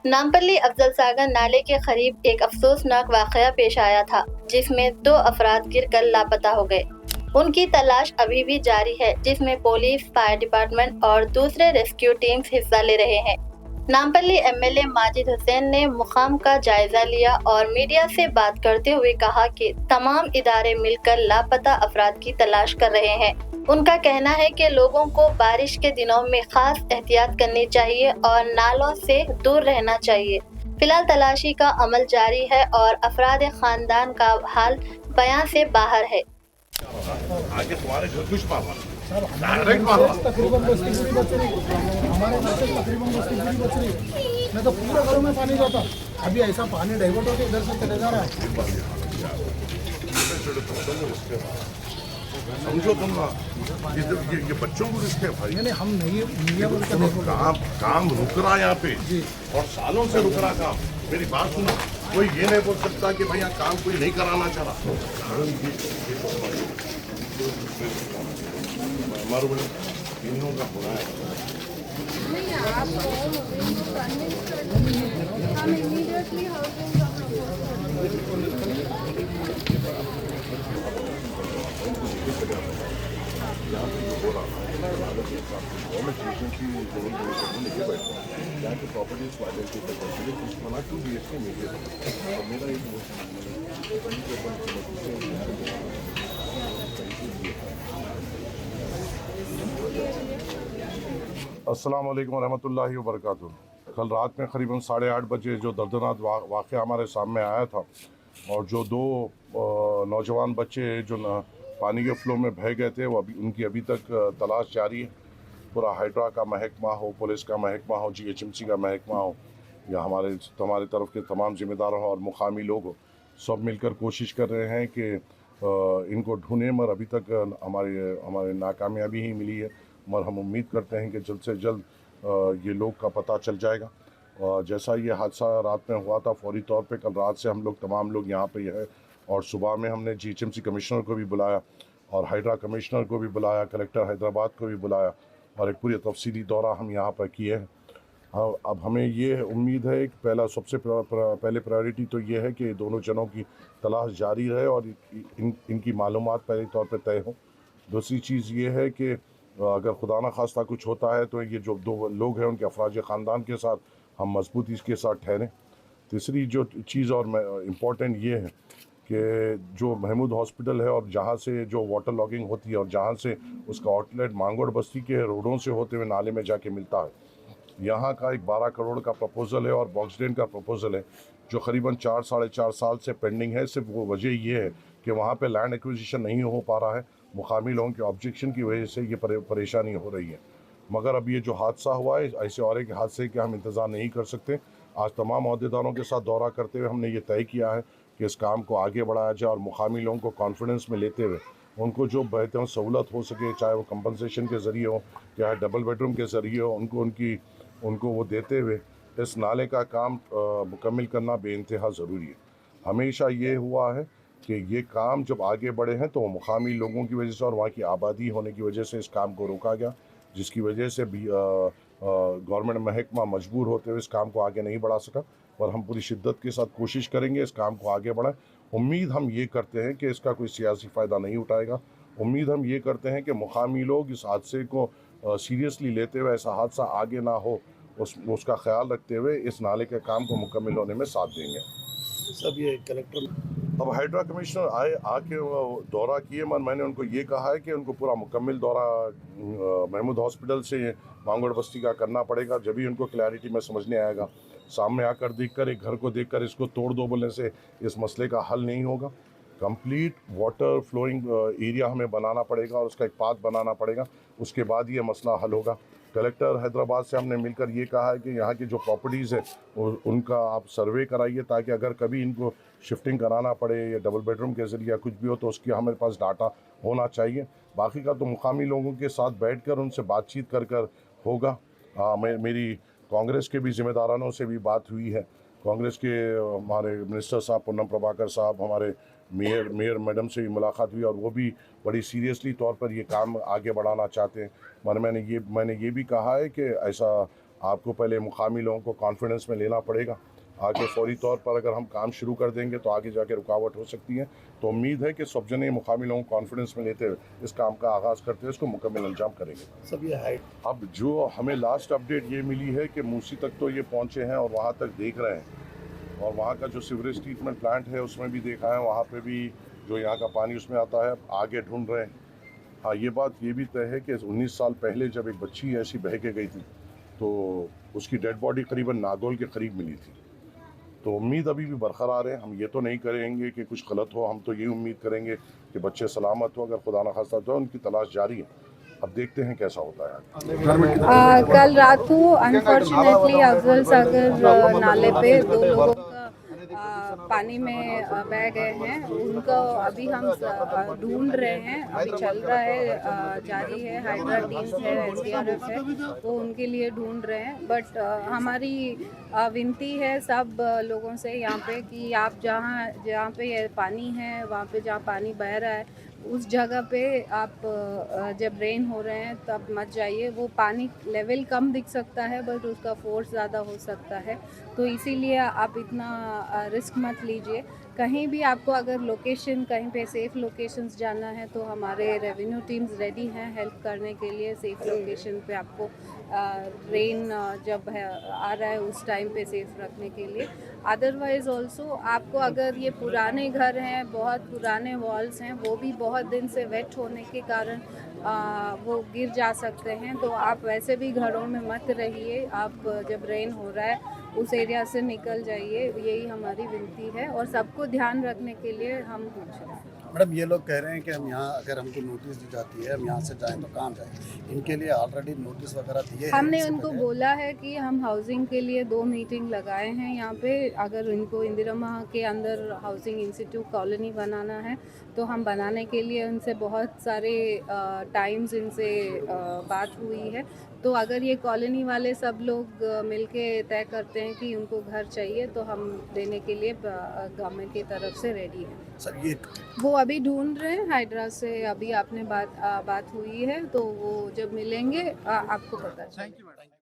नामपल्ली अफजल सागर नाले के करीब एक अफसोसनाक वाकया पेश आया था, जिसमें 2 अफराद गिरकर लापता हो गए। उनकी तलाश अभी भी जारी है, जिसमें पुलिस, फायर डिपार्टमेंट और दूसरे रेस्क्यू टीम्स हिस्सा ले रहे हैं। नामपल्ली एमएलए माजिद हुसैन ने मुकाम का जायजा लिया और मीडिया से बात करते हुए कहा कि तमाम इदारे मिलकर लापता अफराद की तलाश कर रहे हैं। उनका कहना है कि लोगों को बारिश के दिनों में खास एहतियात करनी चाहिए और नालों से दूर रहना चाहिए। फिलहाल तलाशी का अमल जारी है और अफराद खानदान का हाल बयां से बाहर है। आगे तुम्हारे घर कुछ मारवा डायरेक्ट मारवा तकरीबन बस्ती पूरी बच रही, हमारे घर से तकरीबन बस्ती पूरी बच रही, नहीं तो पूरे घरों में पानी जाता। अभी ऐसा पानी डाइवर्ट होकर इधर से चले जा रहा है। समझो तुम ना, ये बच्चों को रिस्क है भाई। नहीं हम नहीं मीडिया को काम रुक रहा यहाँ पे और सालों से रुक रहा काम। मेरी बात सुनो, कोई ये नहीं बोल सकता कि भैया काम कोई नहीं कराना चाह रहा। तीनों का बुरा है। यहाँ पे जो हो रहा है गवर्नमेंट एजेंसी यहाँ की प्रॉपर्टीज को आइडेंटिफाई करके कुछ बना 2 BHK मिले और मेरा एक अस्सलाम वालेकुम रहमतुल्लाहि व बरकातुहू। कल रात में करीबन 8:30 बजे जो दर्दनाक वाक़या हमारे सामने आया था और जो 2 नौजवान बच्चे जो पानी के फ्लो में बह गए थे, वो उनकी अभी तक तलाश जारी है। पूरा हाइड्रा का महकमा हो, पुलिस का महकमा हो, GHMC का महकमा हो या हमारे तरफ के तमाम ज़िम्मेदार हो और मुकामी लोग हो, सब मिलकर कोशिश कर रहे हैं कि इनको ढूंढें, मगर अभी तक हमारे नाकामयाबी ही मिली है। मगर हम उम्मीद करते हैं कि जल्द से जल्द ये लोग का पता चल जाएगा। जैसा ये हादसा रात में हुआ था, फौरी तौर पे कल रात से हम लोग तमाम लोग यहाँ पे है और सुबह में हमने GHMC कमिश्नर को भी बुलाया और हाइड्रा कमिश्नर को भी बुलाया, कलेक्टर हैदराबाद को भी बुलाया और एक पूरी तफसीली दौरा हम यहाँ पर किए हैं। अब हमें ये उम्मीद है कि सबसे पहले प्रायोरिटी तो ये है कि दोनों जनों की तलाश जारी रहे और इनकी मालूमात पहले तौर पे तय हो। दूसरी चीज़ ये है कि अगर खुदा न खास्ता कुछ होता है तो ये जो 2 लोग हैं उनके अफराज ख़ानदान के साथ हम मजबूती के साथ ठहरें। तीसरी जो चीज़ और इम्पॉर्टेंट ये है कि जो महमूद हॉस्पिटल है और जहाँ से जो वाटर लॉगिंग होती है और जहाँ से उसका आउटलेट मांगोड़ बस्ती के रोडों से होते हुए नाले में जाके मिलता है, यहाँ का एक 12 करोड़ का प्रपोज़ल है और बॉक्स ड्रेन का प्रपोज़ल है जो करीबन 4-4.5 साल से पेंडिंग है। सिर्फ वो वजह ये है कि वहाँ पे लैंड एक्विजिशन नहीं हो पा रहा है, मुकामी लोगों के ऑब्जेक्शन की वजह से ये परेशानी हो रही है। मगर अब ये जो हादसा हुआ है, ऐसे और एक हादसे के हम इंतज़ार नहीं कर सकते। आज तमाम अहदेदारों के साथ दौरा करते हुए हमने ये तय किया है कि इस काम को आगे बढ़ाया जाए और मुकामी लोगों को कॉन्फिडेंस में लेते हुए उनको जो बेहतर सहूलत हो सके, चाहे वो कंपनसेशन के ज़रिए हो, चाहे डबल बेडरूम के ज़रिए हो, उनको वो देते हुए इस नाले का काम मुकम्मल करना बेइंतहा ज़रूरी है। हमेशा ये हुआ है कि ये काम जब आगे बढ़े हैं तो मुकामी लोगों की वजह से और वहाँ की आबादी होने की वजह से इस काम को रोका गया, जिसकी वजह से भी गवर्नमेंट महकमा मजबूर होते हुए इस काम को आगे नहीं बढ़ा सका। और हम पूरी शिद्दत के साथ कोशिश करेंगे इस काम को आगे बढ़ाएं। उम्मीद हम ये करते हैं कि इसका कोई सियासी फ़ायदा नहीं उठाएगा। उम्मीद हम ये करते हैं कि मुकामी लोग इस हादसे को सीरियसली लेते हुए ऐसा हादसा आगे ना हो उसका ख्याल रखते हुए इस नाले के काम को मुकम्मल होने में साथ देंगे। सब ये कलेक्टर अब हाइड्रा कमिश्नर आके दौरा किए, मैंने उनको ये कहा है कि उनको पूरा मुकम्मल दौरा महमूद हॉस्पिटल से मांगोड़ बस्ती का करना पड़ेगा, जब भी उनको क्लैरिटी में समझने आएगा। सामने आकर देखकर, एक घर को देखकर इसको तोड़ दो बोलने से इस मसले का हल नहीं होगा। कंप्लीट वाटर फ्लोइंग एरिया हमें बनाना पड़ेगा और उसका एक पाथ बनाना पड़ेगा, उसके बाद ये मसला हल होगा। कलेक्टर हैदराबाद से हमने मिलकर ये कहा है कि यहाँ की जो प्रॉपर्टीज़ है उनका आप सर्वे कराइए, ताकि अगर कभी इनको शिफ्टिंग कराना पड़े या डबल बेडरूम के ज़रिए कुछ भी हो तो उसकी हमारे पास डाटा होना चाहिए। बाकी का तो मुकामी लोगों के साथ बैठकर उनसे बातचीत कर होगा। मेरी कांग्रेस के भी ज़िम्मेदारानों से भी बात हुई है। कांग्रेस के हमारे मिनिस्टर साहब पूनम प्रभाकर साहब, हमारे मेयर मैडम से भी मुलाकात हुई और वो भी बड़ी सीरियसली तौर पर ये काम आगे बढ़ाना चाहते हैं। मैंने ये भी कहा है कि ऐसा आपको पहले मुकामी लोगों को कॉन्फिडेंस में लेना पड़ेगा। आगे फौरी तौर पर अगर हम काम शुरू कर देंगे तो आगे जाके रुकावट हो सकती है। तो उम्मीद है कि सब जने मुकामी लोगों को कॉन्फिडेंस में लेते हुए इस काम का आगाज़ करते हुए इसको मुकम्मल अंजाम करेंगे। सब ये हाइट अब जो हमें लास्ट अपडेट ये मिली है कि मूसी तक तो ये पहुँचे हैं और वहाँ तक देख रहे हैं, और वहाँ का जो सीवरेज ट्रीटमेंट प्लांट है उसमें भी देखा है, वहाँ पे भी जो यहाँ का पानी उसमें आता है, आगे ढूंढ रहे हैं। हाँ, ये बात ये भी तय है कि 19 साल पहले जब एक बच्ची ऐसी बह के गई थी तो उसकी डेड बॉडी करीबन नागौल के करीब मिली थी। तो उम्मीद अभी भी बरकरार है। हम ये तो नहीं करेंगे कि कुछ गलत हो, हम तो ये उम्मीद करेंगे कि बच्चे सलामत हो। अगर खुदा न खास्ता तो उनकी तलाश जारी है, अब देखते हैं कैसा होता है। कल रात को अनफॉर्चुनेटली अफजल सागर नाले पे 2 लोगों का पानी में बह गए हैं। उनको अभी हम ढूंढ रहे हैं, अभी चल रहा है, जारी है, हाइड्रा टीम्स है, SDRF है, तो उनके लिए ढूंढ रहे हैं। बट हमारी विनती है सब लोगों से यहाँ पे कि आप जहाँ पे ये पानी है, वहाँ पे जहाँ पानी बह रहा है उस जगह पे आप जब रेन हो रहे हैं तब मत जाइए। वो पानी लेवल कम दिख सकता है बट उसका फोर्स ज़्यादा हो सकता है, तो इसीलिए आप इतना रिस्क मत लीजिए। कहीं भी आपको अगर लोकेशन कहीं पे सेफ़ लोकेशंस जाना है तो हमारे रेवेन्यू टीम्स रेडी हैं हेल्प करने के लिए। सेफ़ लोकेशन पे आपको रेन जब आ रहा है उस टाइम पे सेफ़ रखने के लिए। अदरवाइज़ ऑल्सो आपको अगर ये पुराने घर हैं, बहुत पुराने वॉल्स हैं, वो भी बहुत दिन से वेट होने के कारण वो गिर जा सकते हैं, तो आप वैसे भी घरों में मत रहिए। आप जब रेन हो रहा है उस एरिया से निकल जाइए, यही हमारी विनती है और सबको ध्यान रखने के लिए हम पूछ रहे हैं। मैडम ये लोग कह रहे हैं कि हम यहाँ अगर हमको नोटिस दी जाती है हम यहाँ से जाएं तो कहाँ जाएं? इनके लिए ऑलरेडी नोटिस वगैरह दिए हैं? हमने उनको बोला है कि हम हाउसिंग के लिए 2 मीटिंग लगाए हैं यहाँ पे। अगर इनको इंदिरा के अंदर हाउसिंग इंस्टीट्यूट कॉलोनी बनाना है तो हम बनाने के लिए उनसे बहुत सारे टाइम्स इनसे बात हुई है। तो अगर ये कॉलोनी वाले सब लोग मिलके तय करते हैं कि उनको घर चाहिए तो हम देने के लिए गवर्नमेंट की तरफ से रेडी हैं। सर ये वो अभी ढूंढ रहे हैं, हाइड्रा से अभी आपने बात हुई है, तो वो जब मिलेंगे आपको पता चलेगा।